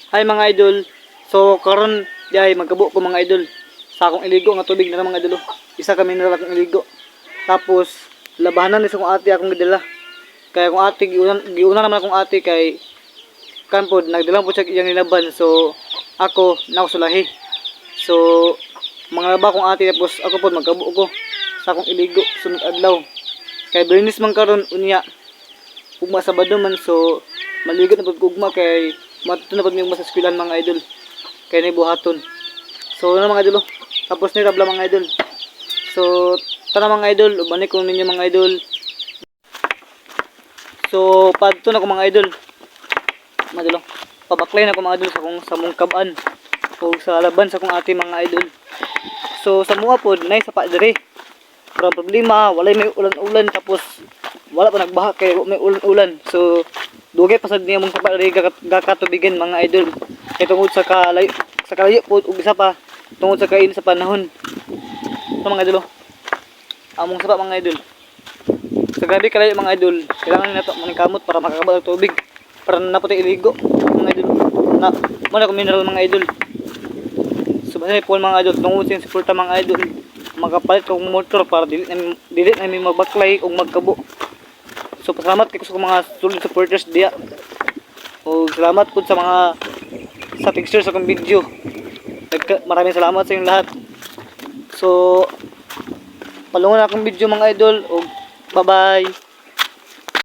Hi mga idol. So karon diay magkabo ko mga idol. Sa akong iligo nga tubig na mga idol. Isa kami na akong iligo. Tapos labanan ni sa akong ate akong gidala. Kaya akong ate giuna naman akong ate kay kanpod nagdalang po siya iyang nilaban. So ako nausulahi. So mga laba akong ate tapos ako pod magkabo ko sa akong iligo sunod adlaw. Kay Bernis man karon unya ugma Sabado man so maligot na pud ugma kay matuto na pud mi ugma sa eskwelahan mga idol kay nay buhaton. So na mga idol. Tapos ni tabla mga idol. So tara mga idol uban ko ninyo mga idol. So padto na ko mga idol. Mga idol. Pabaklay na ko mga idol sa kung sa mong kabaan o sa laban sa kong ate mga idol. So sa mga pod nay sa pa dire. Pero problema walay may ulan-ulan tapos wala pa nagbaha kay may ulan-ulan. So dugay pa sad niya mong kapari gakatubigan mga idol. Kay tungod sa kalayo po ug isa pa tungod sa kain sa panahon. So mga idol, among sapa mga idol. Sa gabi kalayo mga idol, kailangan nato maningkamot para makakabal og tubig para naputi iligo mga idol. Na mo na ko mineral mga idol. So basta po mga idol tungod sa suporta mga idol. Magapalit kong motor para dili na mi magbaklay ug magkabo. So pasalamat kay ko sa mga solid supporters diya. O salamat po sa mga sa pictures sa akong video. Maraming salamat sa inyong lahat. So palungon na akong video mga idol. O bye bye.